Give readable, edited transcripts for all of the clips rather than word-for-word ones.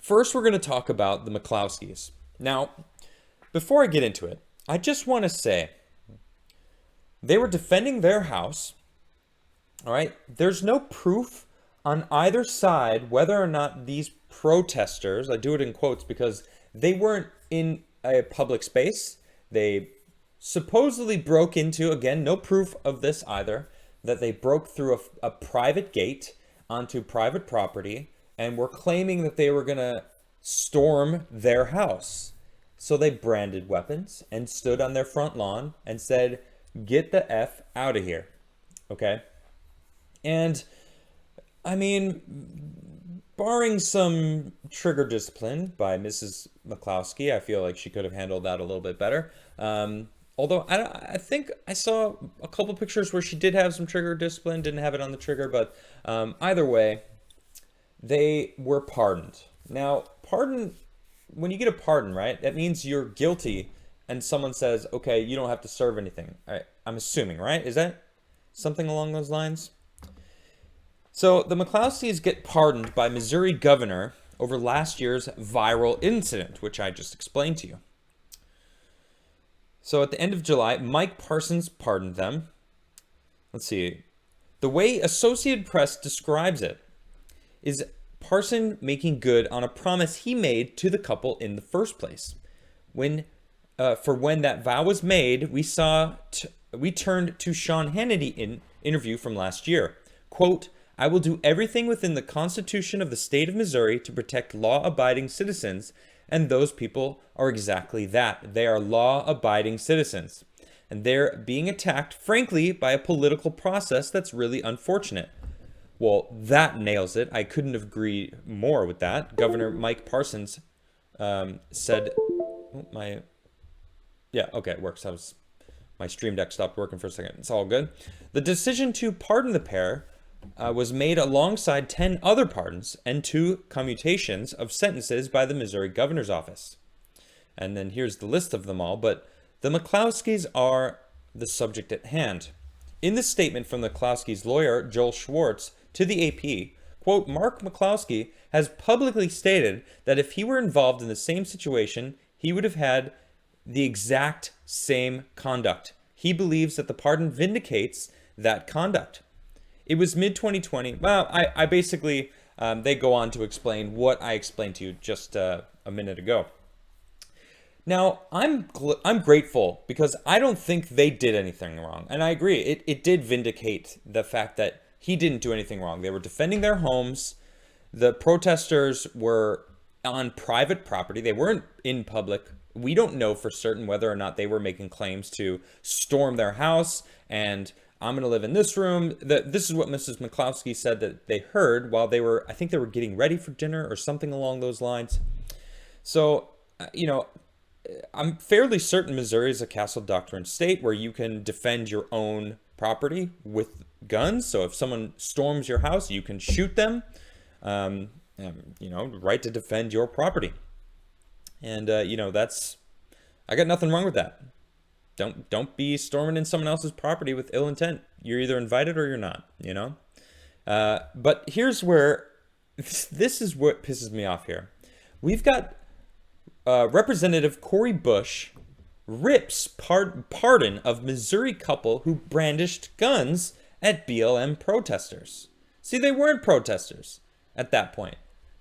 First, we're going to talk about the McClouskys. Now, before I get into it, I just want to say they were defending their house. All right. There's no proof on either side whether or not these protesters, I do it in quotes because they weren't in a public space. They supposedly broke into, again, no proof of this either, that they broke through a private gate onto private property and were claiming that they were going to storm their house. So they branded weapons and stood on their front lawn and said, "Get the F out of here." Okay? And, I mean, barring some trigger discipline by Mrs. McClouskey, I feel like she could have handled that a little bit better. Although I think I saw a couple pictures where she did have some trigger discipline, didn't have it on the trigger, but either way, they were pardoned. Now, when you get a pardon, right, that means you're guilty and someone says, okay, you don't have to serve anything. I'm assuming, right? Is that something along those lines? So the McClouskys get pardoned by Missouri governor over last year's viral incident, which I just explained to you. So at the end of July, Mike Parsons pardoned them. Let's see. The way Associated Press describes it is Parson making good on a promise he made to the couple in the first place. When that vow was made, we turned to Sean Hannity interview from last year. Quote, "I will do everything within the Constitution of the state of Missouri to protect law-abiding citizens, and those people are exactly that. They are law-abiding citizens. And they're being attacked, frankly, by a political process that's really unfortunate." Well, that nails it. I couldn't have agreed more with that. Governor Mike Parsons said, okay, it works. My Stream Deck stopped working for a second. It's all good. The decision to pardon the pair was made alongside 10 other pardons and 2 commutations of sentences by the Missouri governor's office. And then here's the list of them all, but the McClouskys are the subject at hand. In the statement from the McClouskys' lawyer, Joel Schwartz, to the AP, quote, "Mark McClouskey has publicly stated that if he were involved in the same situation, he would have had the exact same conduct. He believes that the pardon vindicates that conduct." It was mid-2020. Well, I basically, they go on to explain what I explained to you just a minute ago. Now, I'm grateful because I don't think they did anything wrong. And I agree, it did vindicate the fact that he didn't do anything wrong. They were defending their homes. The protesters were on private property. They weren't in public. We don't know for certain whether or not they were making claims to storm their house and "I'm going to live in this room." This is what Mrs. McClouskey said that they heard while I think they were getting ready for dinner or something along those lines. So, I'm fairly certain Missouri is a castle doctrine state where you can defend your own property with guns. So if someone storms your house, you can shoot them, right to defend your property. And, I got nothing wrong with that. Don't be storming in someone else's property with ill intent. You're either invited or you're not, But here's where, this is what pisses me off here. We've got Representative Cori Bush rips pardon of Missouri couple who brandished guns at BLM protesters. See, they weren't protesters at that point.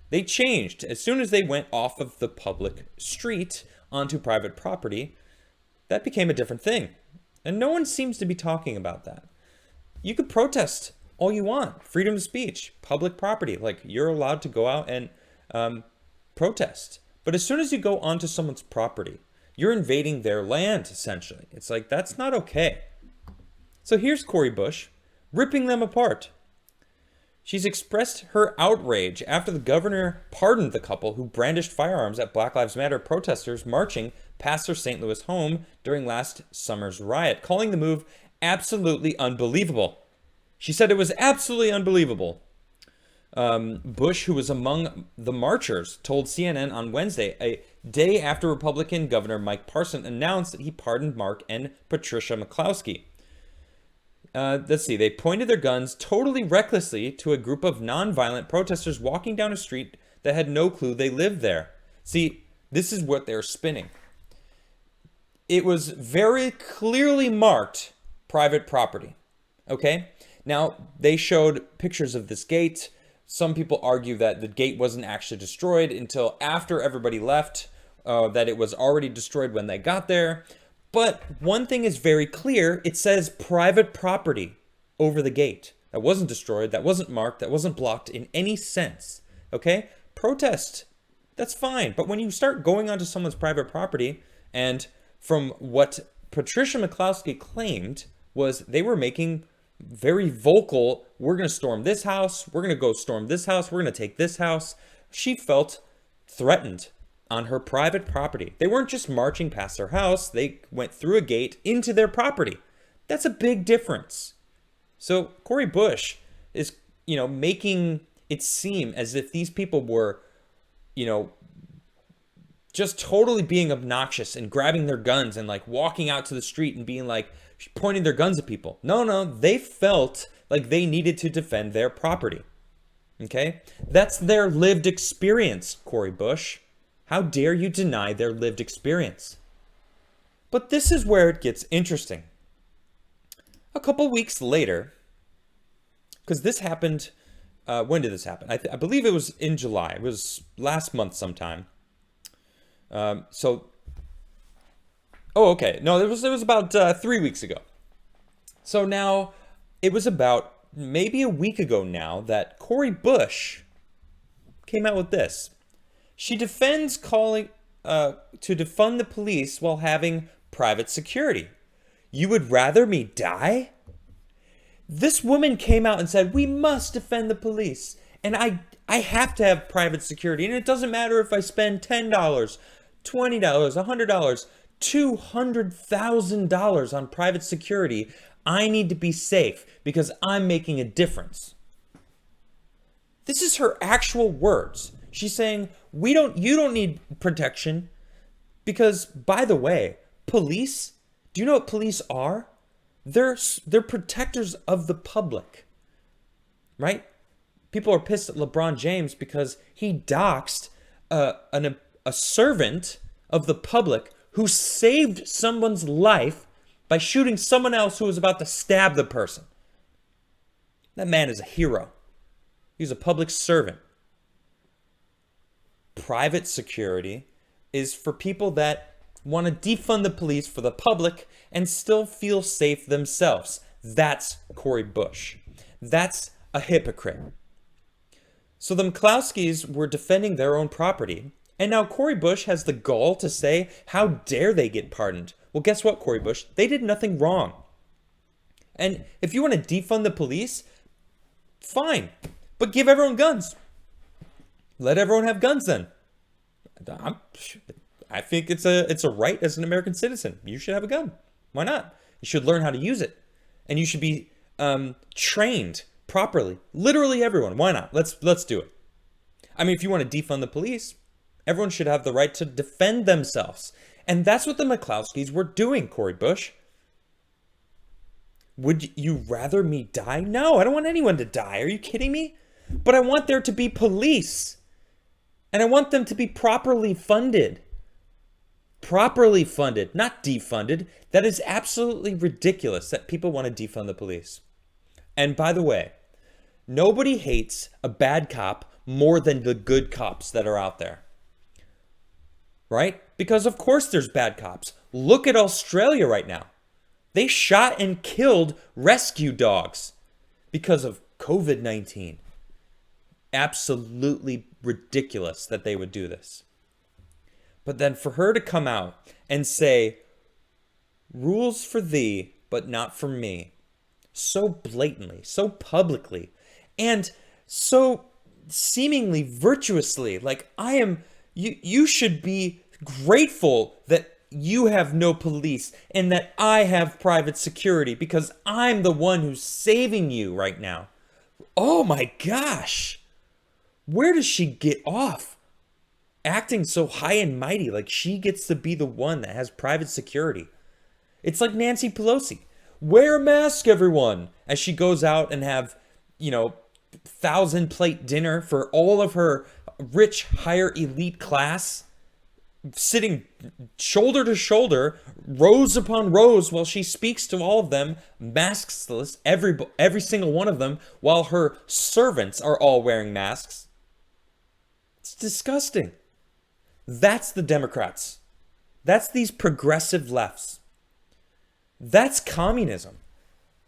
They changed. As soon as they went off of the public street onto private property, that became a different thing. And no one seems to be talking about that. You could protest all you want. Freedom of speech, public property. Like, you're allowed to go out and protest. But as soon as you go onto someone's property, you're invading their land, essentially. It's like, that's not okay. So here's Cori Bush ripping them apart. She's expressed her outrage after the governor pardoned the couple who brandished firearms at Black Lives Matter protesters marching past their St. Louis home during last summer's riot, calling the move absolutely unbelievable. She said it was absolutely unbelievable. Bush, who was among the marchers, told CNN on Wednesday, a day after Republican Governor Mike Parson announced that he pardoned Mark and Patricia McClouskey. Let's see. They pointed their guns totally recklessly to a group of nonviolent protesters walking down a street that had no clue they lived there. See, this is what they're spinning. It was very clearly marked private property. Okay? Now, they showed pictures of this gate. Some people argue that the gate wasn't actually destroyed until after everybody left, that it was already destroyed when they got there. But one thing is very clear. It says private property over the gate. That wasn't destroyed. That wasn't marked. That wasn't blocked in any sense. Okay? Protest. That's fine. But when you start going onto someone's private property, and from what Patricia McClouskys claimed was they were making very vocal, we're going to storm this house, we're going to go storm this house, we're going to take this house. She felt threatened on her private property. They weren't just marching past her house, they went through a gate into their property. That's a big difference. So Cori Bush is, making it seem as if these people were, just totally being obnoxious and grabbing their guns and like walking out to the street and being like, pointing their guns at people. No, they felt like they needed to defend their property. Okay? That's their lived experience, Cori Bush. How dare you deny their lived experience? But this is where it gets interesting. A couple weeks later, because this happened, when did this happen? I believe it was in July. It was last month sometime. Oh, okay. No, it was about 3 weeks ago. So now it was about maybe a week ago now that Cori Bush came out with this. She defends calling to defund the police while having private security. You would rather me die? This woman came out and said, we must defend the police. And I have to have private security. And it doesn't matter if I spend $10, $20, $100, $200,000 on private security. I need to be safe because I'm making a difference. This is her actual words. She's saying, you don't need protection because, by the way, police, do you know what police are? They're protectors of the public, right? People are pissed at LeBron James because he doxed a servant of the public who saved someone's life by shooting someone else who was about to stab the person. That man is a hero. He's a public servant. Private security is for people that want to defund the police for the public and still feel safe themselves. That's Cori Bush. That's a hypocrite. So the McClouskys were defending their own property, and now Cori Bush has the gall to say, how dare they get pardoned? Well, guess what, Cori Bush? They did nothing wrong. And if you want to defund the police, fine, but give everyone guns. Let everyone have guns then. I think it's a right as an American citizen. You should have a gun. Why not? You should learn how to use it. And you should be trained properly. Literally everyone. Why not? Let's do it. I mean, if you want to defund the police, everyone should have the right to defend themselves. And that's what the McClouskys were doing, Cori Bush. Would you rather me die? No, I don't want anyone to die. Are you kidding me? But I want there to be police. And I want them to be properly funded. Properly funded, not defunded. That is absolutely ridiculous that people want to defund the police. And by the way, nobody hates a bad cop more than the good cops that are out there. Right? Because of course there's bad cops. Look at Australia right now. They shot and killed rescue dogs because of COVID-19. Absolutely ridiculous that they would do this. But then for her to come out and say, rules for thee, but not for me, so blatantly, so publicly, and so seemingly virtuously, like you should be grateful that you have no police and that I have private security because I'm the one who's saving you right now. Oh my gosh. Where does she get off? Acting so high and mighty, like she gets to be the one that has private security. It's like Nancy Pelosi. Wear a mask, everyone, as she goes out and have, 1,000 plate dinner for all of her rich, higher elite class, sitting shoulder to shoulder, rows upon rows, while she speaks to all of them, maskless, every single one of them, while her servants are all wearing masks. It's disgusting. That's the Democrats. That's these progressive lefts. That's communism.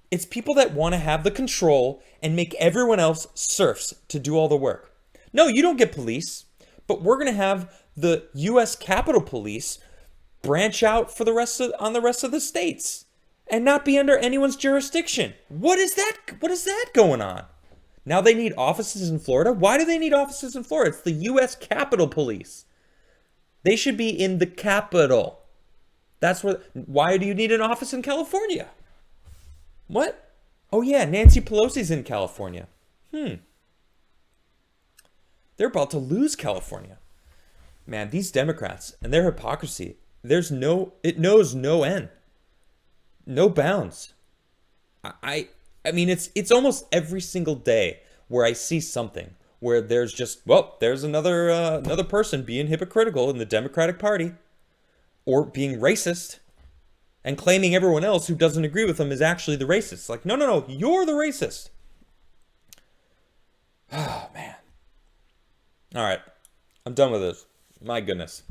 It's people that want to have the control and make everyone else serfs to do all the work. No, you don't get police, but we're going to have the U.S. Capitol Police branch out for on the rest of the states and not be under anyone's jurisdiction. What is that? What is that going on? Now they need offices in Florida. Why do they need offices in Florida? It's the U.S. Capitol Police. They should be in the Capitol. That's where. Why do you need an office in California? What? Oh yeah, Nancy Pelosi's in California. They're about to lose California. Man, these Democrats and their hypocrisy, it knows no end. No bounds. I mean, it's almost every single day where I see something where there's just, well, there's another person being hypocritical in the Democratic Party or being racist and claiming everyone else who doesn't agree with them is actually the racist. Like, no, you're the racist. Oh, man. All right. I'm done with this. My goodness.